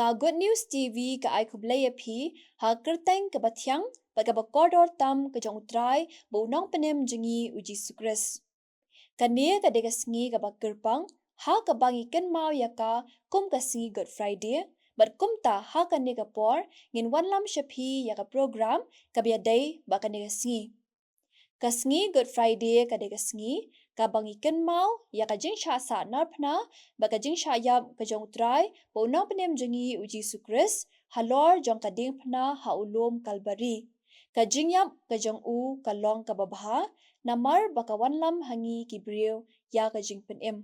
ka Good News TV ka ai KhubleiP ha Kyrteng ka thiang ba ka kodor tam ka Jong U Trai bo nong penem jingi U Jisu Khrist. Kane ka dega sngi ka kyrpang ha ka bangi ken mau ya ka kum ka sngi Good Friday but kum ta ha ka ne ka por ngin wanlam shapi ya ka program ka iadei ba ka ne ka sngi. Ka sngi Good Friday ka dega sngi ka bangi ken mau ya ka jingsha sa Diengphna ba ka jingsha yap ka Jong U Trai bo nong penem jingi U Jisu Khrist halor jong ka Diengphna ha ulum kalbari ka jingyap ka Jong U ka long ka babha namar ba ka wanlam hangi kibriu ya ka jingpenem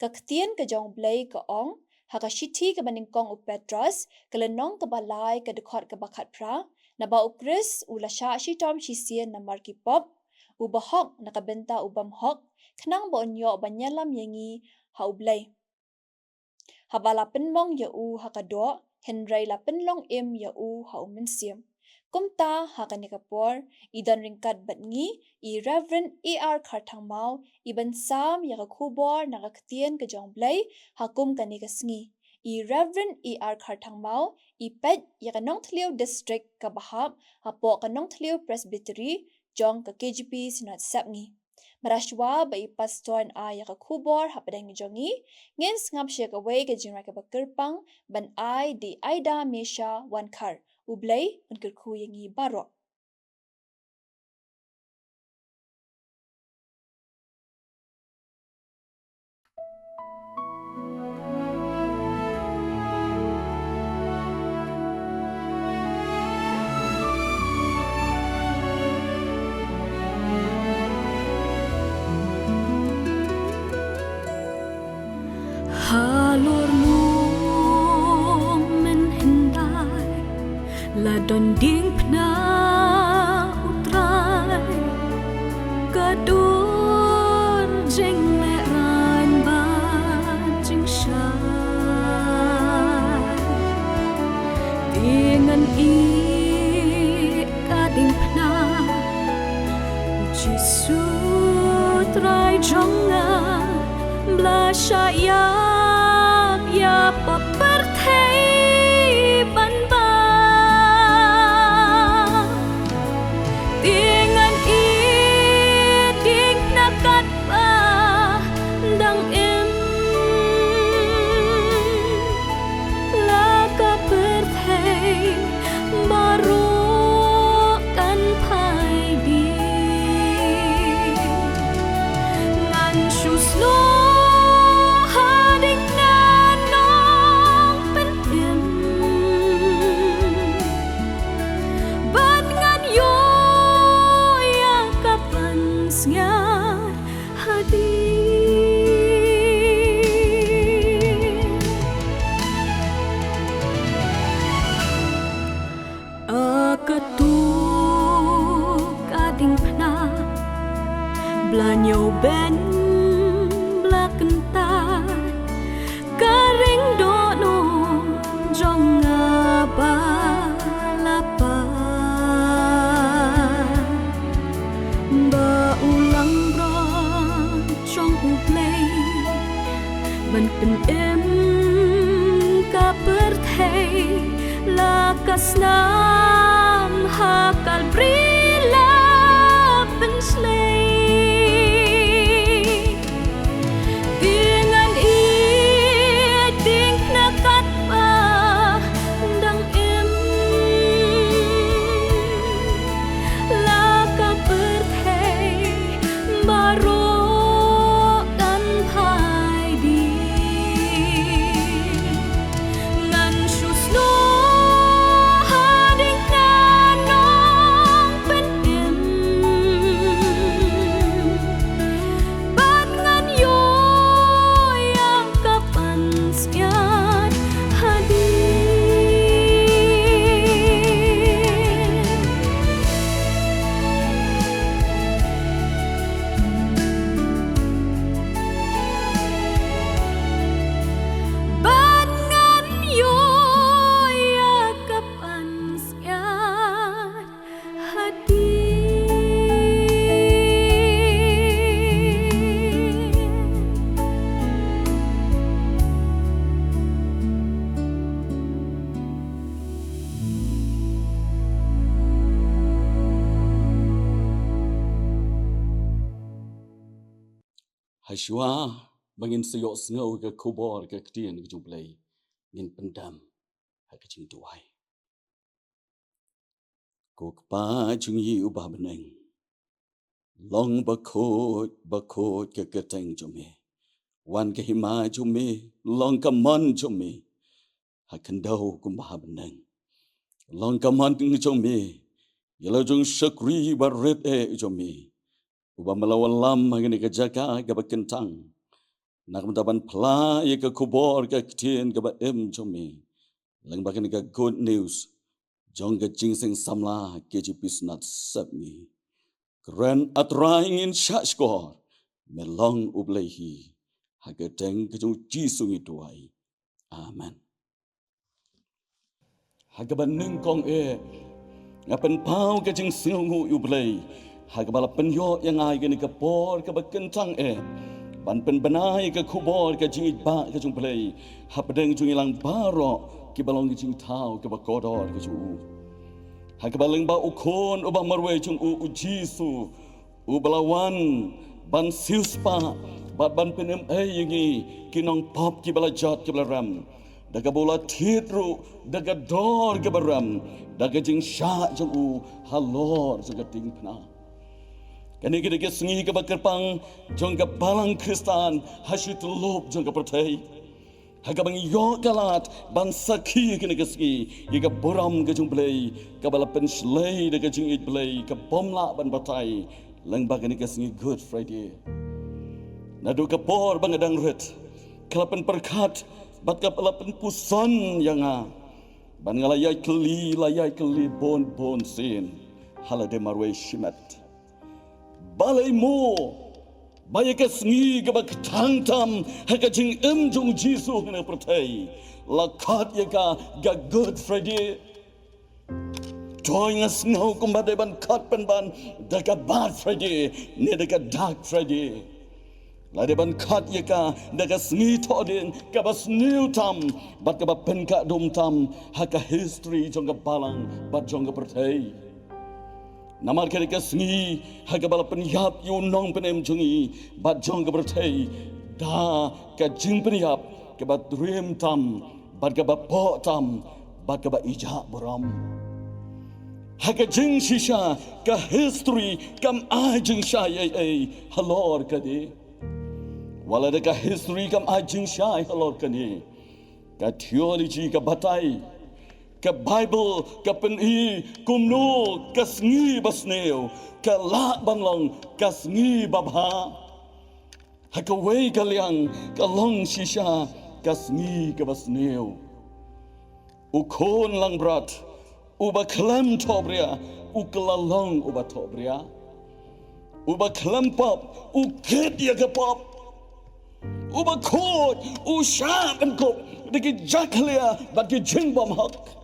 ka ktien ka Jong Khubei ka ong ha ka shiti ka baningkong u Petros ka lenong ka balai ka dekot ka bakat pra na ba u Kris u lasha shitom shisien namar ki pop u bahok na ka Bynta u bamhok kenang ba onyo banyalam yangi ha Khubei ha bala penmong ya u ha ka do henry la penlong im ya u ha umensiam kumta ha ka nikapor idan ringkat batngi I Reverend E.R. Kharthangmaw iban sam ya ka Khubor na ka ktien ka Jong Khubei ha kum ka nikasngi I Reverend E.R. Kharthangmaw I pet ya ka Nongthleu district ka bahab ha po ka Nongthleu presbytery Jong ka K.J.P Synod Sepngi marashwa ba I pastor a ya ka Khubor ha padang jongi ngin ngap she ka wei ka jingra ka kyrpang ban ai di Aidamesha Wankhar Khubei Khurku yangi baroh. Halor lung men hindai la don Diengphna U Trai kadur jing le ran ban jing sha dengan I ka Diengphna U Jisu Trai jonga blasha ya perthei ban ba dengan I Diengphna kat ba dang em la ka perthei baroh kan phai di ngan shuslo Blanyo ben blakenta karing dono jong ba lapa ba ulang bro jong Khubei ban pen em ka perthei la kasnam ha kalbri la penslei Hasyua bangin seyok sengau ke Khubor ke Kyrteng ke Khubei ngin pendam ke jingduwai. Ko kepa jungi ubah beneng. Long bakot ke Kyrteng jome. Wan ke hima jome, long ke mon jome. Hakendau kumbah beneng. Long ke mon jome. Yalo jung syukri barit jome. Ubah melawan lam ngini ke jaga ke bakentang. Nak mendapat pela ye ke Khubor ke Kyrteng ke jome. Lang bakin ke good news. Jong ke Jingiasyeng samla K.J.P Synod Sepngi. Keren atrai ingin syakskor. Melong ublehi. Kyrteng ke U Jisu Khrist. Amen. Hagaban ningkong ngapen pau ke jing singu ublei. Hagabala penyo yang ai ke ni ke por ke bekentang ban penbenai ke Khubor ke jingit ba ke jung play. Hapedeng jung ilang baroh ke balong ke jing tau ke bakodor ke jung. Hagabaleng ba ukon ubah marwe jung U Jisu. Ubalawan ban siuspa ban penem yingi kinong pop ki balajat ki balaram. Daga bola titru daga dor ke baram. Daga jing syak jung halor jaga Diengphna. Kani kita ke sngi ke kyrpang jong ke balang Kristan hasyut lop jong ke pertai. Hagabang yo galat ban sakhi kini ke sngi ke boram ke jong blei ke bala penslei daga jing it blei ke bomla ban batai lang bagani ke sngi Good Friday. Nadu ke por bangadang ret kelapan perkat bat ke kelapan puson yang ban ngalayai keli bon sin halade marwe shimat. Balai mo Baya ke sngi ke bak tangtam haka jing Jong Jisu hina pertai lakat ya ga Good Friday join us ngau kumbade ban kat ban daga Bad Friday ne daga Dark Friday lade ban kat ya daga sngi todin ka bas new tam bat ka pen ka dum tam haka history jong ka balang bat jong ka pertai. Namar kere ke sngi hagabala penyap yu nong penem jungi bat jong ke bertai da ke jing penyap ke bat dream tam bat ke bat po tam bat ke bat ijak beram haga jing shisha ke history kam jing shay halor ke di wala de ke history kam jing shay halor ke ni ke theology ke batai ke Bible ke peni kumno ke sngi basneo ke la banglong ke sngi babha haka wei kaliang ke long shisha ke sngi ke basneo ukon lang brat uba klem tobria uklalong uba tobria uba klem pop ukit ya ke pop uba kod usha kan kop diki jaklia bat ki jing bom hak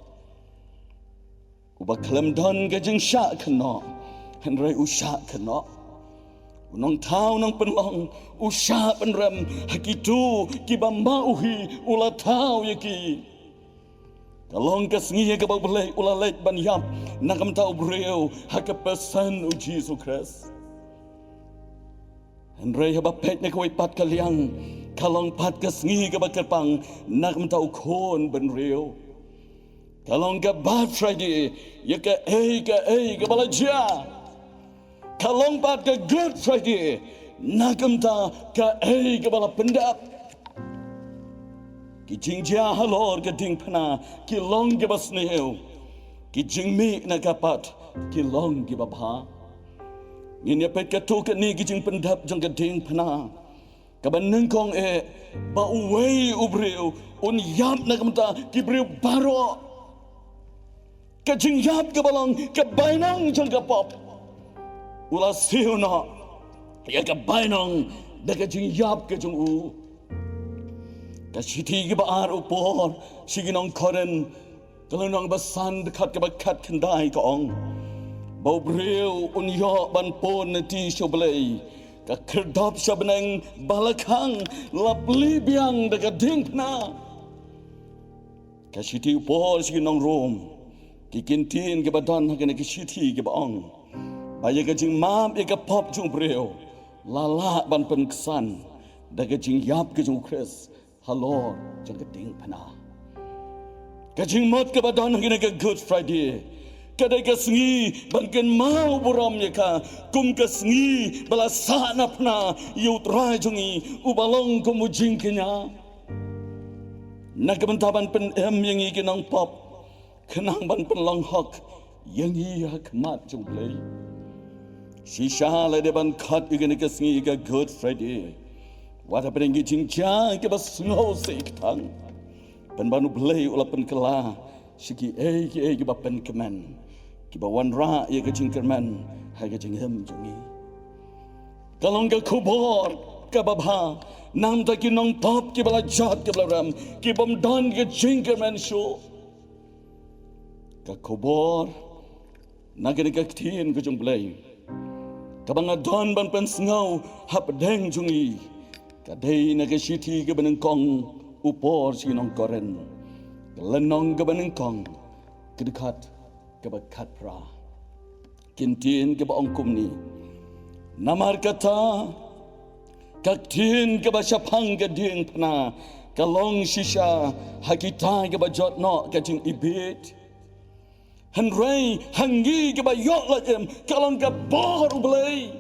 Uba klem don ke jing syak kena henry usyak kena unong tau nong penlong usyak penrem hakitu ki bamba uhi ula tau yaki kalong ke sngi ke bau belai ula lek ban yap nakam tau breu hak pesan U Jisu Khrist henry haba pet ne koi pat kaliang kalong pat ke sngi ke bakapang nakam tau kon ben reu Kalong ke Bad Friday, ya ke balaja. Kalong pat ke Good Friday, nakam ta ke bala pendap. Ki jingjia halor ke Diengphna, ki long ke basneo. Ki jingmi na kapat, ki long ke babha. Nginya pet ke tu ke ni ki jing pendap jong ke Diengphna. Kaban nengkong ba uwei ubreu, un yap nakam ta ki breu baroh. Ke jingyap ke balong ke bainang jong ke pop ula siuna ya ke bainang de ke jingyap ke jong ke siti ke baar upor sigi Nongkren kalau nong basan dekat ke bakat kendai ke ong bau breu unyo ban pon ti Khublei ke kerdop sabeneng balakang lapli biang de ke Diengphna ke siti upor sigi Nongrom ki kintin ke badan hakene ke siti ke baong baya ke jing mam ke pop jung breu lala ban pen kesan daga jingyap ke Jong Khrist halor jong ke Diengphna ke jingmot ke badan ngin ke Good Friday kadai ke sngi banken mau buram ye ka kum ke sngi bala sana phna U Trai jongi ubalong kum jingkenya nagbantaban pen yang i kinang pop kenang ban pen long hok yang i hak mat Khubei shisha le de ban khat igene ke sngi ke Good Friday wada perengi jingja ke bas snow sik tang pen banu blei ula pen kela siki ke ba pen kemen ki ba wan ra ye ke jingkerman ha ke jinghem jongi kalong ke Khubor ke babha nam ta ki nong pop ki bala jat ke bala ram ki bom dan ke jingkerman show ke Khubor nagene ke thin ke jong blei kabang adon ban pen snau hap deng jongi kadai na ke siti ke beneng kong upor si Nongkren lenong ke beneng kong kedekat ke bakat pra kintin ke ba ongkum ni namar kata kaktin ke ba syapang ke Diengphna kalong shisha hakita ke ba jot no ke jing ibit hanrei hangi ke ba yok la em kalong ke bor Khubei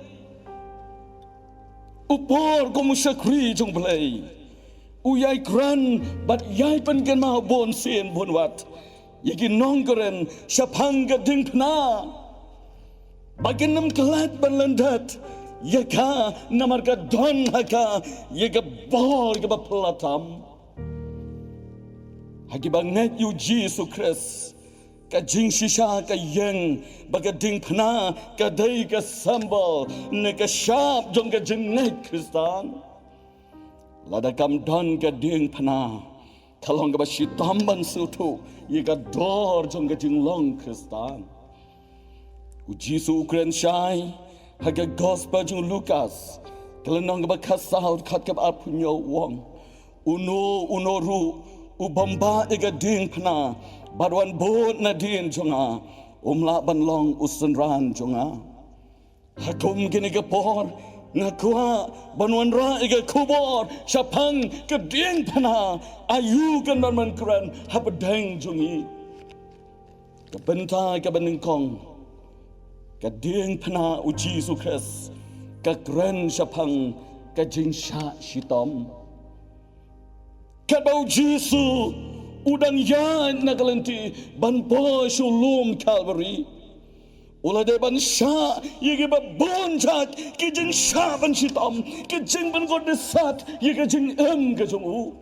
upor ko musyakri jong Khubei uyai kran bat yai pen ken ma bon sen bon wat yagi Nongkren syapang ke Diengphna bagen nam kelat ban lendat yaka namar ka don haka yaga bor ke ba pelatam hagi banget U Jisu Khrist ka jing shisha ka yang baga Diengphna ka dai ka sambal ne ka syap jong ka jeng Kristan lada kam don ka Diengphna kalong ka ba shitam ban sutu ye ka dor jong ka jing long Kristan U Jisu Khrist shai haga gospel jong Lukas kalenong ka ba kasal kat ka ba punyo wong uno ru ubamba ega Diengphna badwan bot na din jonga umla banlong usenran jonga hakum gini ke por ngakua banwan ra ega Khubor syapang ke Diengphna ayu kan man kran habdeng jongi ke Bynta ke benengkong ke Diengphna U Jisu Khrist ke kren syapang ke jingsha shitom ke bau Jisu udang yan nagalenti ban po shulum Calvary ula de ban sha yege ba bonjat ki jing sha ban shitam ki jing ban god sat yege jing ke jong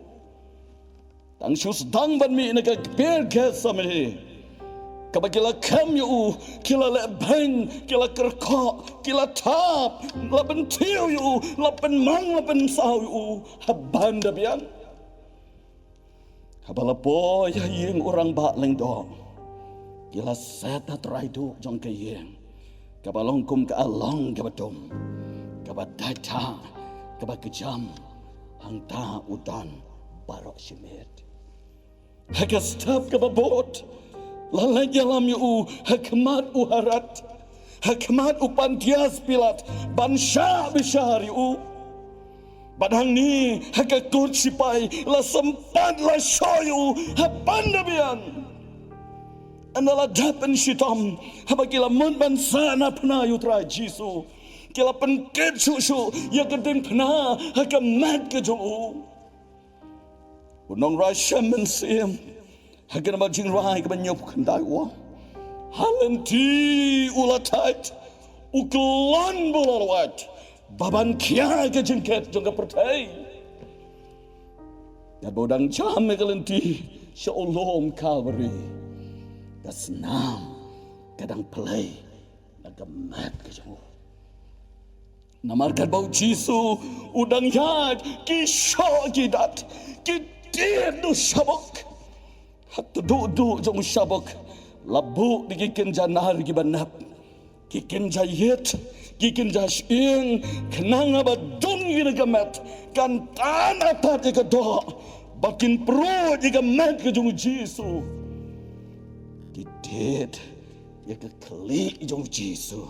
tang shus dang ban mi na ka ber ke samre ka ba kila kam yu kila le bang kila kerko kila tap la ban tiu yu la ban mang la ban sau yu haban da bian Habalapo ya yeng orang bak leng dong. Kila seta traidu jong ke yeng. Kabalong kum ke along ke batum. Kabadata kabakejam hangta udan baroh simit. Hakastap kababot. Lalai jalam yu hakmat uharat. Hakmat upantias pilat bansha bishari u. Badang ni hakakut sipai la sempat la shoyu hapanda bian anala dapen shitam habakila mun ban sana phna U Trai Jisu kila penket susu ya ke Diengphna hakamat ke Jong U Nonggrwai shaman sim hakana ba jingduwai ke banyop khandai wa halenti ulatait uklon bulalwat baban kia ke jengket jongka pertai ya bodang jam megalenti shalom Calvary dasnam kadang play nagamat ke jong namarkan bau Jisu udang yad ki sho kidat ki du shabok hat du jong shabok labu dikiken janar gibanap kiken jayet kikin jasing kenang abadong ginagamat kan tanah pati ka do bakin pro gigamat ka jong Jisu kidid ya ka kli jong Jisu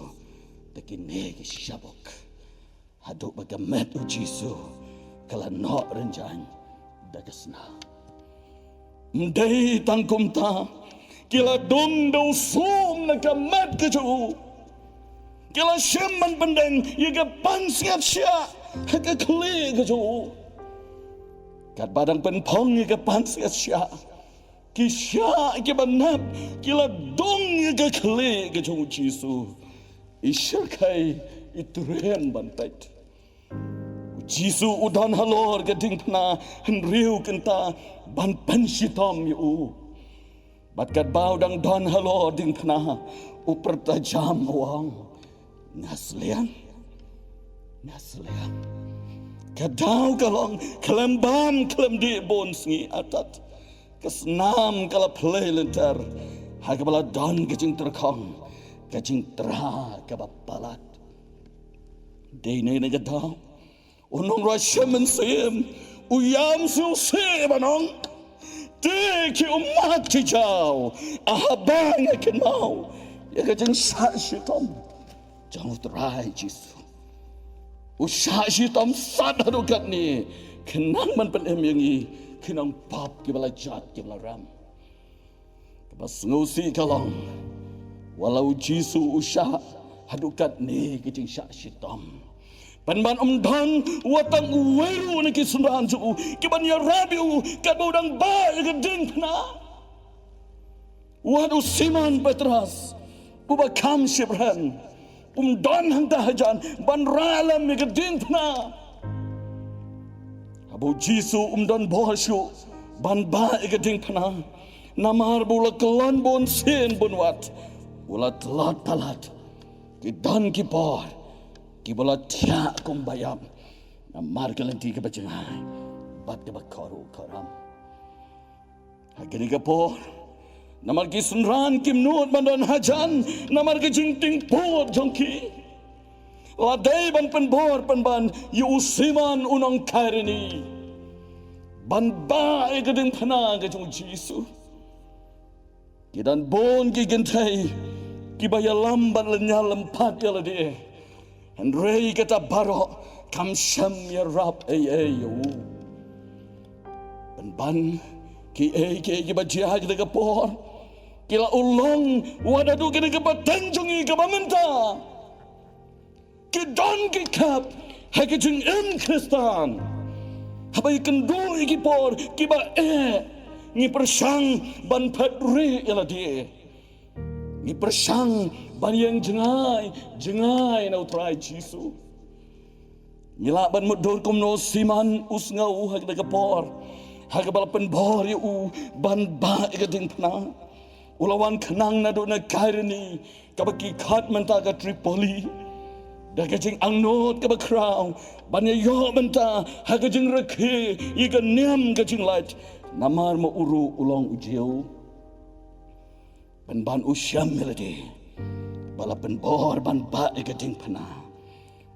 takin negi shabok hadok bagamat U Jisu kala no renjang dagasna mdei tangkum ta kila dong do som na kamat ke ju kila sheman pendeng yiga pansiat sya ka kle ke ju kat badang pen pong yiga pansiat sya ki sya ki banap kila dong yiga kle ke ju Jisu isyakai itren bantet Jisu udan halor ke Diengphna henriu kenta ban pensitom yu bat kat bau dang don halor Diengphna upertajam wang naslian kadau kalong kelembam kelem di bon sngi atat kesnam kala play lentar hakabala don kecing terkong kecing terha kabapalat dene ne gadau Nonggrwai shemen sem uyam su se banong te ki umat ki jau ahabang akan mau ya kajeng sa shitom Jong U Trai Jisu usha shitom sad hadukat ni kenang man pen em yangi kenang pap ki bala jat ki bala ram bas ngusi kalong walau Jisu usha hadukat ni kajeng sa shitom Panban dan watang uweru na kisundan su kiban ya rabiu kabudang ba ya Diengphna wadu siman Petras ubakam shibran dan hang tahajan ban ralam ya Diengphna abu Jisu dan bohsyu ban ba ya Diengphna namar bula kelan bon sen bonwat bula telat talat kidan kipor Kibola thiang kum bayam namar kalanti ke bajengai bat ke bakaru karam hagini ke por namar ki sunran kim nut bandan hajan namar ke jingting pot jongki ladai ban penbor penban yu siman unong karini ban ba ke Diengphna ke jong Jisu kidan bon ki Kynthei kibayalam ban lenyalam pat yalade and rei kata baroh kam sham ya rap yu ban ki ki bajia kita kapor kila ulong wadadu kita kapatan jongi kabamenta ki don ki kap hakijing Christian habai kendu ki por ki ba ni persang ban padri yaladi ni persang ban yang jengai na utrai Jisu ngila ban mudor kumno siman usngau hak de kapor hak bal penbor yu ban ba ke Diengphna ulawan kenang na do na kairni kabaki khat menta ka Tripoli da kajing angnot ka bakrau ban yo menta hak kajing rakhe ikan niam kajing light namar mo uru ulong ujiu ban usyam melodi balapan bor ban ba ke Diengphna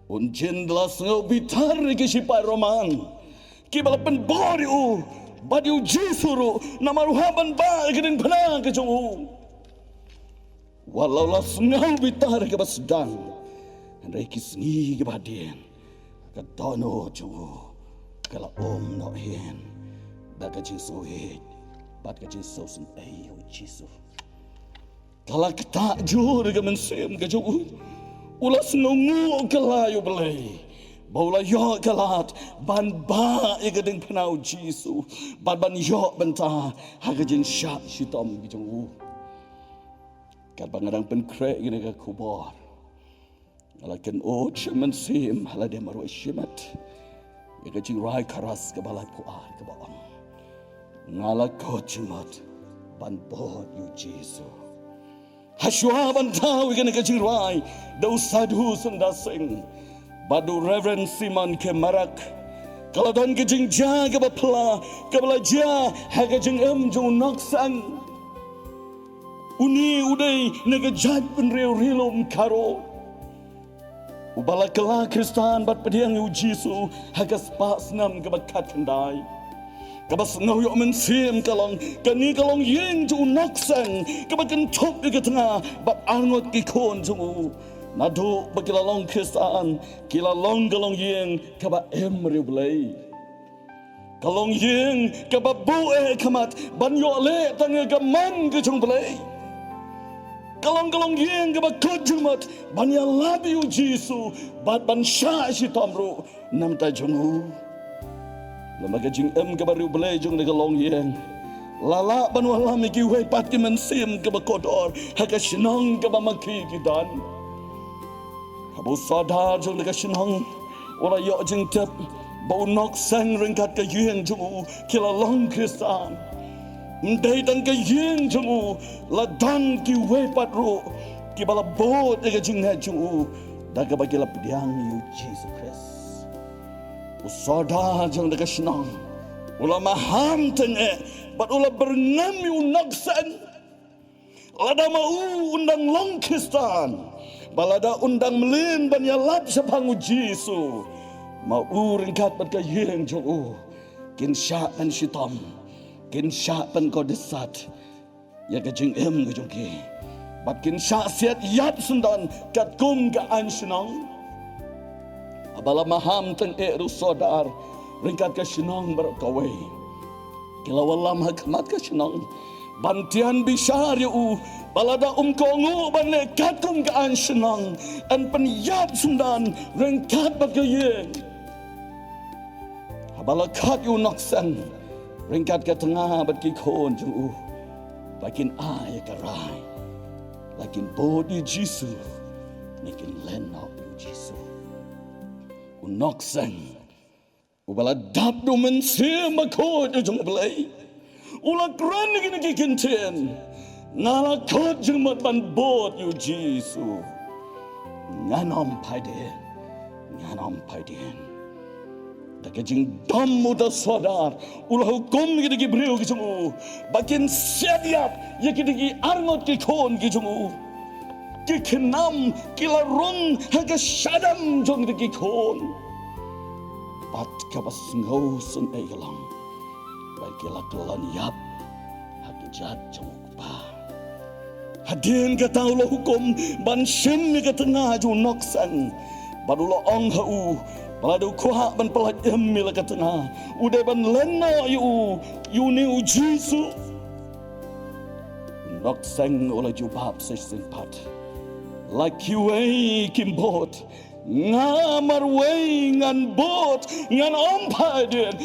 unjin las ngau bitar ke sipai roman ki balapan bor yu badiu Jisu namaru haban ba ke Diengphna ke Jong U walau las ngau bitar ke basdang andai ki sngi ke badien ke dono Jong U kala no hen ba ke Jisu het bat ke Jisu sun ayu Jisu Kalau kita jur ke mensem ke Jong ulas nungu ke layu belai baula yo kelat ban ba ke Diengphna Jisu ban yo benta hagajin syak sitom ke Jong kat bangadang penkre gini ke Khubor alaken mensem hala dia maru shimat ke jingduwai karas ke balai puar ke bawang ngala ko jumat ban bod U Jisu Hashwa bantau ikan ke jingduwai dau sadhu sendasing badu Reverend Simon ke marak kalau don ke jingja ke bapla ke belaja haga jing jong noksang uni udai nega jat penreu rilum karo ubala kala Kristan bat pediang U Jisu haga spas nam ke bakat kendai kabas ngau yo mensim kalong kani kalong yeng ju noksang kabakan top ke tengah bat angot ki kon ju nadu bakilalong Kristan kilalong kalong yeng kaba emri blai Kalong yeng kababu kamat banyo le tanga gaman ke jong Khubei. Kalong yeng kabakut jumat banya labi U Jisu bat ban sha si tomru nam ta jong U. Lama ke jing kabaru Khubei jong de kalong yeng. Lala ban wanlam ki wei pat ki mensim kabakodor haka shinong kabamaki ki dan. Abu sadar jong de shinong ora yo jing tep bau nok sang ringkat ke yeng jong U kila long Kristan. Mdai dan ke yeng jong U la dan ki wei pat ru ki bala bot de jing ha jong U da ka bagi la pediang U Jisu Khrist. Usada jong de shinong ulama ham tenge bat ula berngam U naksan. Lada mau undang long Kristan. Balada undang melin ban ya lap sapang U Jisu. Mau ringkat bat ke yeng jong U kin sya an shitom. Kin sya pan ko desat ya ke jing ke jong ki bat kin sya siat yap sundan kat kum ka an shinong abala maham teng ru sodar ringkat ke shinong bar kawai kila wallam hakmat ke shinong bantian bishar U balada kongu ban le kat kum ka an shinong an pan yap sundan ringkat bat ke yeng abala kat U naksan ringkat ke tengah bat ki khon jong U lakin ai ka rai lakin bodi Jisu nekin lenok U Jisu unok sang ubala dap do men se makot jong Khubei ula kran ki kinten ngala khot jong mat ban bot U Jisu nganom paiden Daka jing dam udah sadar ulah hukum kita ki breu ki jong U bakin siap ya kita ki arngot ki khon ki jong U ki khenam ki larung haga shadam jong kita ki khon bat ka bas ngau sun ai galang bai ki la tolan yap haki jat jong pa hadin ka tau lo hukum ban shin ka tengah ju noksan badulo ong ha U Baladu kuha ban pelat emil ke tengah. Udah ban lena U ni U Jisu. Nok sang ola jubab sesimpat. Laki wei kimbot. Ngamar wei ngan bot. Ngan ompaiden.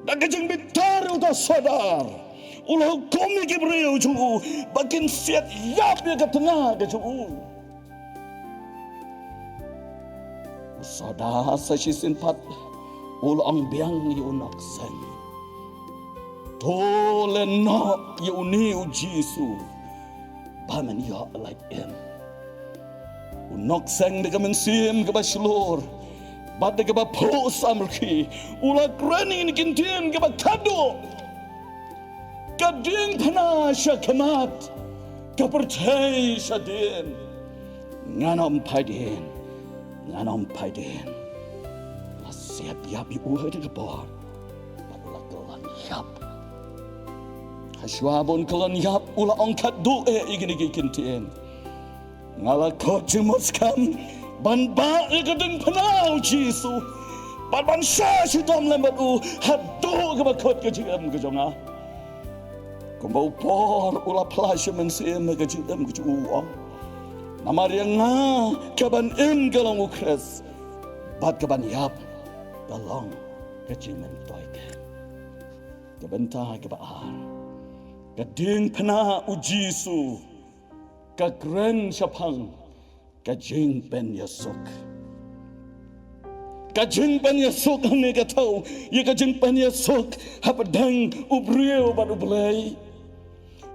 Dan kejeng bitar udah sadar. Ulah komi kibreu juu. Bakin siat yap ya ke tengah ke juu. Sada sa simpat ulang biang U nak sang tolen nak U ni U Jisu baman ya like em unak sang de mensim ke baslor bad de ba po samrki ula krani ni kintin ke ba kado ka Diengphna syakamat ka percaya sadin nganam paiden nganom paiden la siap yap U de bor baru la kelan yap haswabon kelan yap ula ongkat do igini kintin ngala kojimos kam ban ba ke Diengphna U Jisu ban sha shitom lembat U hado ke bakot ke jingam ke jonga kumbau por ula plasya mensim ke jingam ke U Namarianga kaban galong U Khrist bat kaban yap galong kejimen toike ke Bynta ke baar ke Diengphna U Jisu ke kren syapang ke jingiasyllok ke jingiasyllok ne ke tau ye ke jingiasyllok hapadang U breu bat U Khubei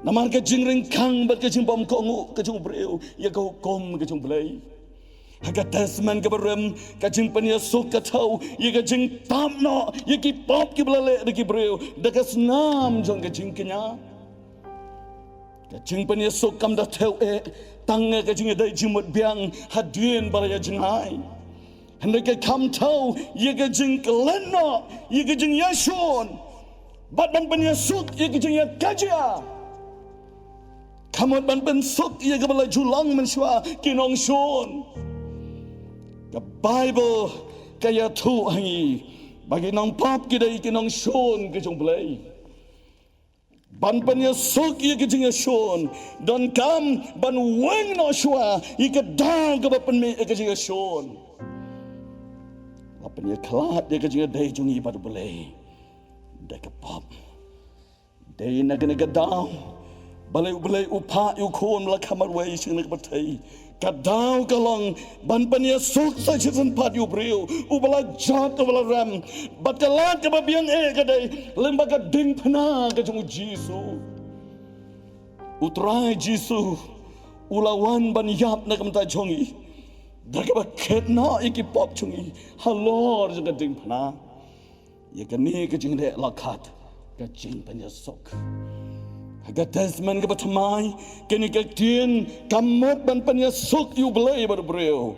Namar ke jing ringkang bat ke jing bom kongu ke jing breu ya ke hukum ke jing Khubei. Haga tasman ke berem ke jing penyasyuk ke tau ya ke jing tamno ya ki pop ki belale de ki breu de ke senam jong ke jing kenya. Ke jing penyasyuk kam da teu tang ke jing dai jing mot biang hadien baraya jing hai. Hendak ke kam tau ya ke jing keleno ya ke jing yashon. Bat ban penyasyuk ya ke jing ya kajia. Kamot ban bensuk ia kebala julang mensua kinong shon. The Bible kaya tu hangi bagi nong pap kidai ki nong shon ke jong blai ban panya sok ye ke jinga shon don kam ban weng no shwa ye ke dang ke ban me ke jinga shon apa ye klat ye ke jinga dai jong i bar blai dai ke pap dai na ke dang balai upa yu khon la khamar wai sing nak batai kadau kalong ban pania sok sa chisan pat yu breu ubala jat ubala ram batalat ke babiang kadai lembaga Diengphna ke jong Jisu U Trai Jisu ulawan ban yap nak mta jongi daga ba ketna iki pop jongi halor jaga Diengphna ye kani ke jing de lakat ke jing pania sok Agat tasman ke batamai kini kektian kamot ban panya sok yu belai baru breu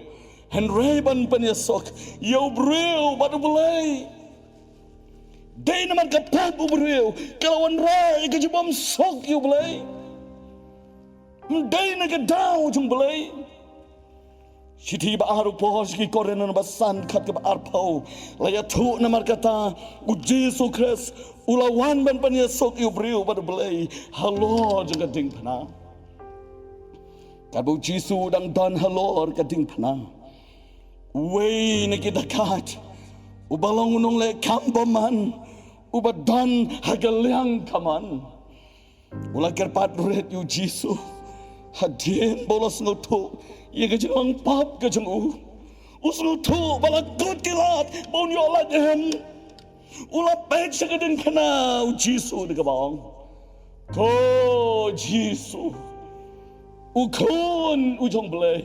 henry ban panya sok yu breu baru belai dai naman kapap u breu kalawan rai ke jibam sok yu belai dai na ke dau jung belai Siti ba aru pos ki korenan basan khat ke arpau laya thu namar kata U Jisu Khrist ulawan ban panya sok yu breu bar belai halor jaga Diengphna kabu Jisu dang dan halor ka Diengphna wei ne ki dakat ubalong unong le kambaman ubadan hagaliang kaman ula kerpat red U Jisu hadien bolos ngotu ye ke jong pap ke jong usnu tu bala gut kilat bon yo la dem ula pek sa Diengphna U Jisu de kabang ko Jisu u kon u jong blai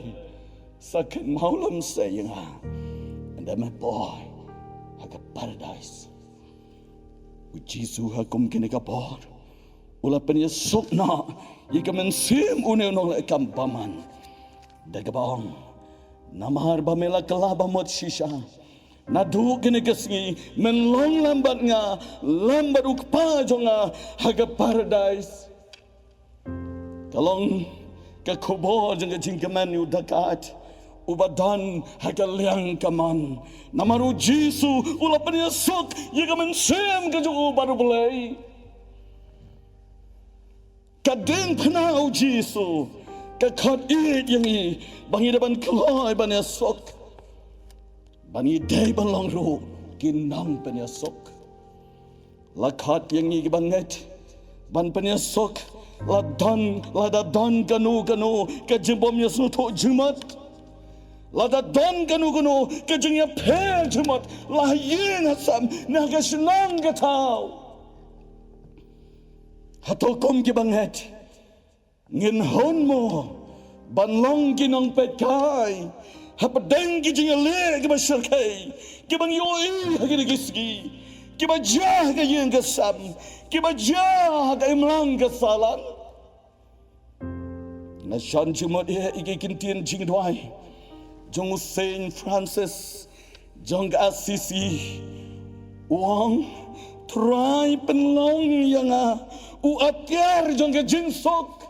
sakin maulam sayang and my boy haga paradise U Jisu hakum kini kapor ula penya sokna ye kamen sim une nong le kampaman Dagabong namar bamela kelaba mot shisha nadu kene kesngi menlong lambat nga lambat ukpa jonga haga paradise kalong ke Khubor jonga jingkaman yu dakat ubadan haga liang kaman namaru Jisu ulapanya sok ye kamen sem ke jonga baru belai ka Diengphna U Jisu Kakot it yang i bangi depan keloi ban esok bangi dai ban long ru kinang ban esok lakat yang i banget ban ban esok lada don kanu ke jimbom ya suto jimat lada don kanu ke jingya pel jimat lahin hasam naga senang gatau hatokom ki banget ngin honmo banlong kinong pekai hapadeng ki jingale ki basharkai ki bang yoi hagi gisgi ki bajah ka yeng gasam ki bajah ka imlang gasalan na shan chumot iki kintian jingduwai Jong Saint Francis Jong Assisi Wang Trai penlong yang u atyar jong ke jingsok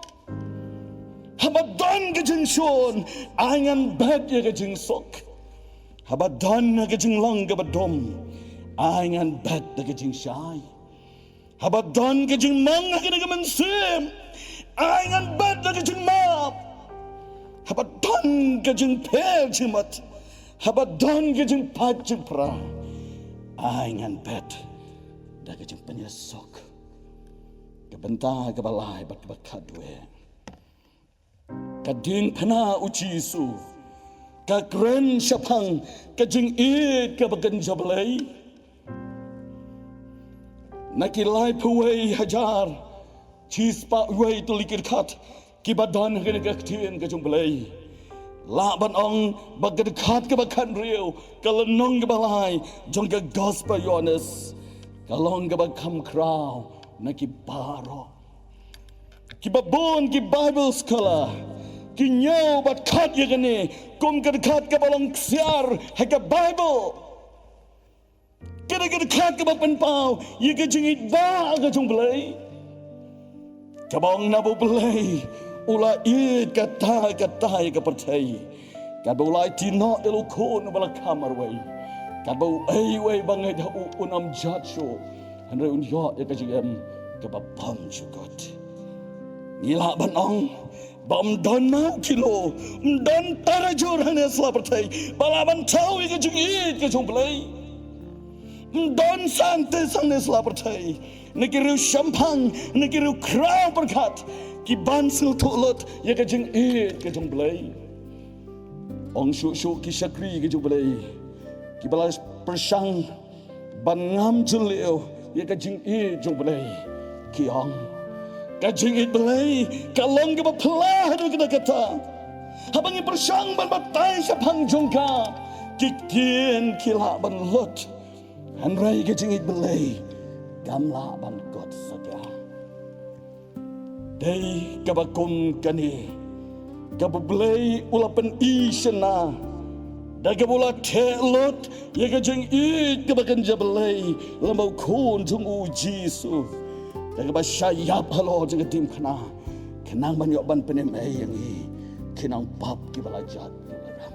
habadan ke jingshon angan bad ye ke jingsok habadan ke jinglong ke badom angan bad ke jingshai habadan ke jingmang ke mensim angan bad ke jingmap habadan ke jingpel jimat habadan ke jingpat jimpra angan bad ke jingpenyesok ke Bynta ke balai bat bakadwe ka Diengphna U Jisu ka kren syapang ka jing it ka bagan jablai nakilai puwei hajar chispa wei tulikir khat ki badan ke gaktin ka jumblai la ban ong bagad khat ka bakan riu ka lenong ke balai jong ka gospel yones ka long ka bakam kraw naki baroh ki babon ki Bible scholar ki nyaw bat khat ye gane kom kad khat ka balong siar ha ka Bible kada khat ka bapan pau ye ka jingit ba ka jong blai ka bong na bo blai ula it ka ta ka percaya ka bulai tino elo kon bala kamar wai Kabau ai bangai da unam jatso. Hanre unyo ya kajigem kabapam jugot. Nila banong bam don mau kilo don tarajur hane slapertai balaban tau ika jingit ke jumplai don sante sangne slapertai nekiru shampang nekiru krau berkat ki bansu tolot ya ke jingit ke jumplai ong shu ki sakri ke jumplai ki balas persang ban ngam julio ya ke jingit jumplai ki ong Kajing it belai, kalong ke bepelah tu kita kata. Habang persang ban batai sapang jongka, kikin kila ban lot. Hanrai kajing it belai, gamla ban kot saja. Dei kabakum kani, kabulai ulapan isena. Dah kabula telot, ya kajing it kabakan jabelai, lambau kun Jong U Jisu. Daga ba syayap halo jaga Diengphna kenang ban yok ban penem yang i kenang pap ki balajat ram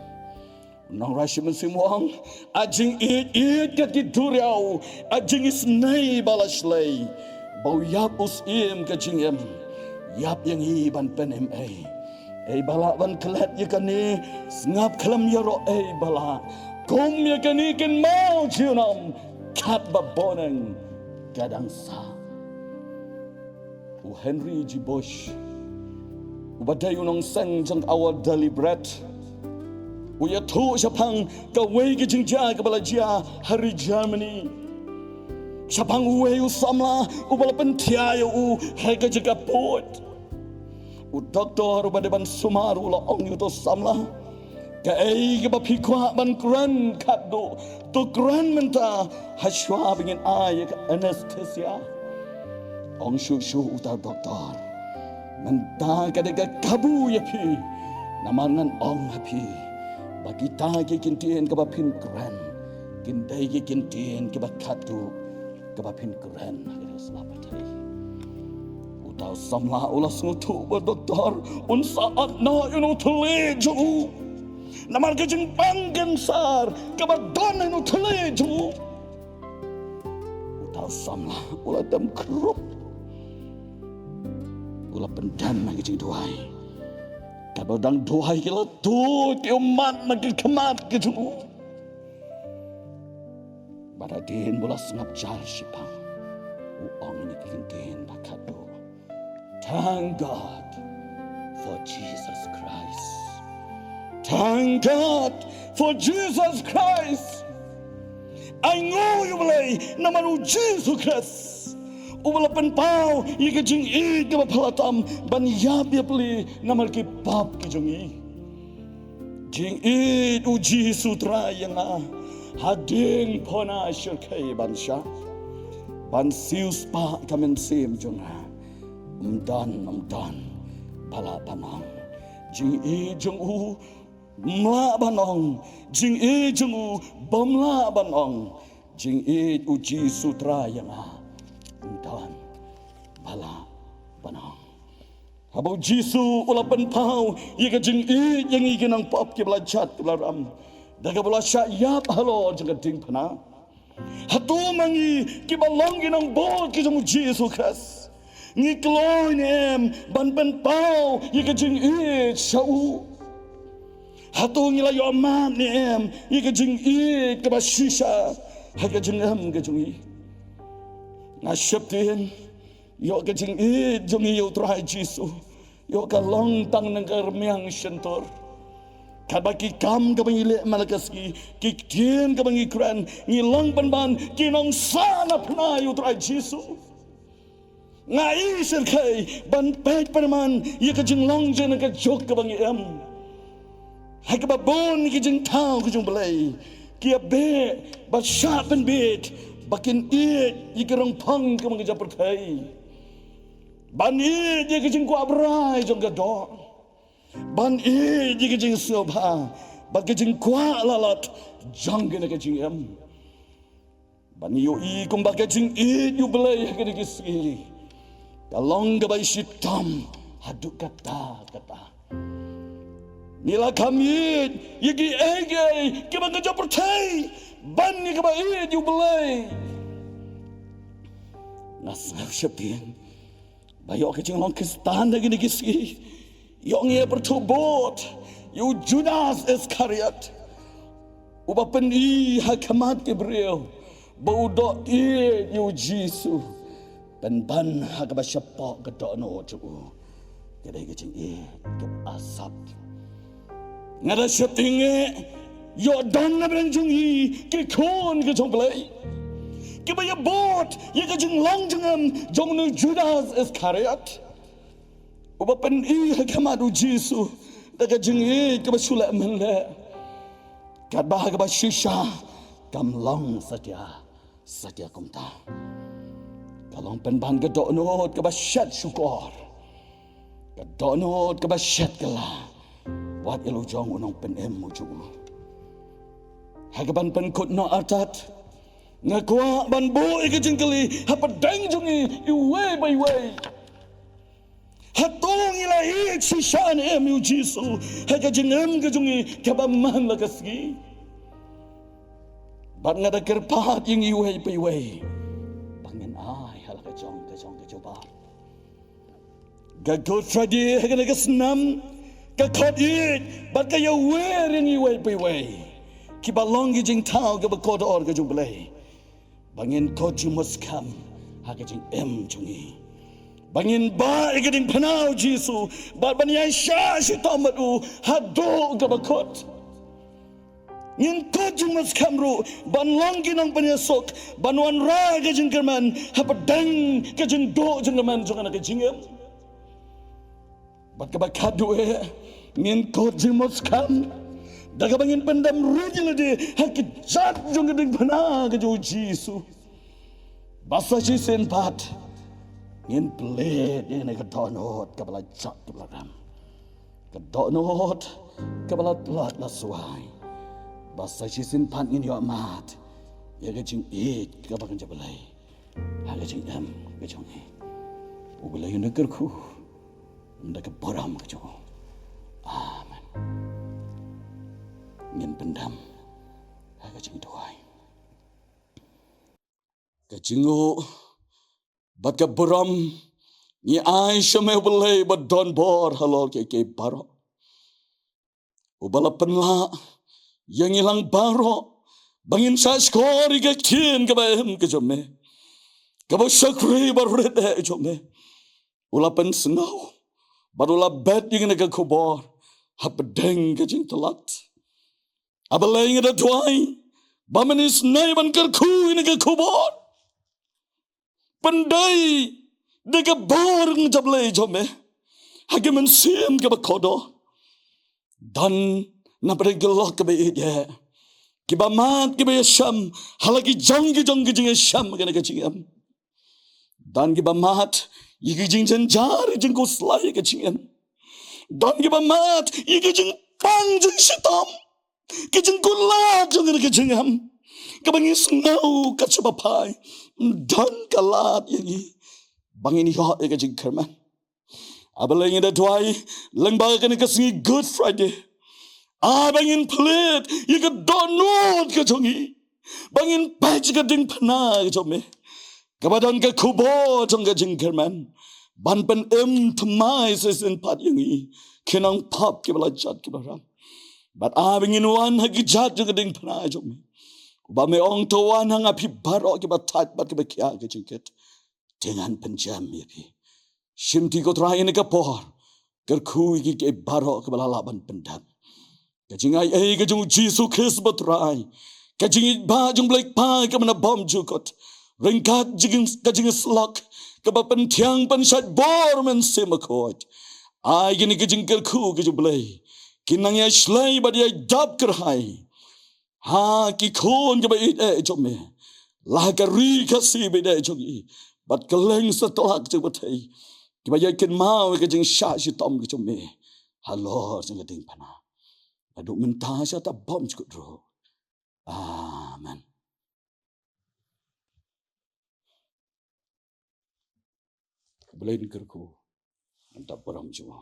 Nonggrwai mensimwang ajing it kat ki duriau ajing isnai balaslei bau yap us im ka jingem yap yang i ban penem ai bala ban kelat ye kani ngap kelam yaro bala kom ye kani ken mau jiunam kat baboneng kadang sa U Henry G. Bush, U badai unong sang jang awal deliberate, U ya tu siapang kawai ke jingja ke balajia hari Germany, siapang uwe U samla U balapan tiaya U hega jaga pot, U doktor U badai ban sumar U la ong U to samla, ke ke bapikwa ban kran kaddo, tu kran menta haswa bingin ke anesthesia. Ong shu utar doktor menta kadega kabu ya pi namangan ong hapi bagi ta ke kintien ke bapin keren kindai ke kintien ke bakatu ke bapin keren hari Selapatari utau samla ulas ngutu ba doktor un saat na inu teleju namar ke jeng panggen sar ke badon inu teleju utau samla ulas dam kerup Ula pendan lagi jingduwai. Kalau dang duai kila tu ki umat lagi kemat ke tu. Baradin bola sengap jar sipang. Uong ni kintin bakado. Thank God for Jesus Christ. Thank God for Jesus Christ. I know you belai nama U Jisu Khrist. Ubalapan pau ika jing i ke bapalatam ban yap ya peli namal ki pap ki jongi jing i U Jisu Khrist yang hading pona syirkai ban sya ban sius pa kamen sim jonga umdan pala panong jing i Jong U mla banong jing i Jong U bomla banong jing i U Jisu Khrist yang dan bala panang habau Jisu ulapan pau ika jing i yang i kenang pap ki belajat ki belaram daga bola syayap halo jaga Diengphna hatu mangi ki balong kinang bol ki Jong U Jisu Khrist ngi kloi nem ban pen pau ika jing i syau hatu ngi la yo ma nem ika jing i ke basisha haga jing ke Jong I Nasyaptin, yo ke Jong U Trai Jisu, yo ke long tang nangkar miang sentor. Kabaki kam kabangile malakaski, kikien kabangi kran, ngilong panban, kinong sana pna U Trai Jisu. Ngai serkai, ban pek panaman, yo ke Jong long jen ke jok kabangi em. Hai kababon ke Jong tau ke Jong belai, kia be, bat sharpen bit. Bakin ikerang pang ke mga japertai. Ban ye ke jing kwa brai jong gado. Ban ye ke jing snobha. Ban ke jing kwa lalat jong ke jing em. Ban yo kung ba ke jing yu belai ke dikisi. Kalong ke bai sitam haduk kata. Nila kami yagi ege ke bang kerja percaya ban ni ke bang you belai nasab syapin bayok ke jinglong Kristan lagi ni kisi yong ye bertubot you Judas Iskariot uba peni hakamat Gabriel baudok you Jisu pen ban hakaba syapak ke dono tu kedai ke jing ke asap ngada syapinge yo don na ben jungi ke kon ke Khubei ke baya bot ye ke jing long jengam jong nu Judas Iskariot uba pen hakamat Jisu daga jing ke basula menle kat bah ke bashisha kam long satia kumta kalong pen ban ke donot ke basyat syukur ke donot ke basyat kala wat ilu jong unong pen muju hagaban pen kut no artat ngakwa ban bo ke jingkeli hapa dang jungi iwe by way hatong ilahi sishan U Jisu haga jingam ke jungi kabaman lagasgi ban ngada kerpat yang iwe by way pangen ai halaka jong ke coba gagot fradi haga nagasnam kakot it bat kaya wer yang iwe by way kibalong ke jing tau ke bakodor ke Khubei bangin ko jumus kam haga jing jungi bangin ba igading panau Jisu bat banyai sya si tamatu hado ke bakot ngin ko jumus kamru ban long ginang panyasok banwan ra ke jing kerman hapadang ke jing do jing kerman jong anak ke jingem bat ke bakadu ngin ko jumus kam daga bangin pendam rujil de hakijat jong geding pana ke Jisu basa jisen pat ngin pelet ini ke donot ke bala jat ke belakang ke donot ke bala pelat la suai basa jisen pat ngin yo amat ya ke jing ke bakan jabalai ha ke jing ke jong ubelai negerku ndak ke boram ke jong amen ngin pendam ha ke jing doai ke jingu bat ke boram ni ai shame belai bat don bor halol ke baroh ubala penla yang hilang baroh bangin sa skor ke tin ke bahem ke jome ke ba sakri barret jome ula pen snow badula bet yang ke Khubor hapdeng ke jing telat abalai ngada tuai bamanis nai ban kerku ini ke Khubor pandai dega bor ngajablai jome hage mensim ke bakodo dan na pregelok ke beide ke bamat ke sham halagi jong jingiasyam ke jingam dan ke bamat yigi jing janjar jing ko slai ke jingam dan ke bamat yigi jing pang jing sitam ke jing ko la jong ke jingam ke bangis ngau ke cebapai dan kalat yang bangin yo ke jing kerman abalai ngada tuai lengba ke singi Good Friday bangin pelit ye ke donot ke jongi bangin patch ke ding pana ke jome kabadan ke Khubor jong ke jing kerman ban pen thmai sen pat yangi kenang pap ke bala jat ke baram bat bangin wan hagi jat ke ding pana jome ba me ong to wan hang api baroh ke batat bat ke bekya ke jingket dengan penjam ye pi shimti ko trai ne ke por kerku ke baroh ke bala laban pendam ke jingai ke Jong U Jisu Khrist batrai ke jingi ba jong blek pa ke mana bom jukot ringkat jingiasyllok ke ba pen thiang pen shat bor men semakot ai gini ke jing kerku ke Khubei kinangiashim ba dia dap kerhai ha ki khon ke ba jome la ka ri ka si be de jogi bat keleng setelak je batai ki ba yakin mau ke jing sha si tom ke jome halo jing ding pana aduk mentah sa ta bom jukut ro amen Khubei kerku antap boram jua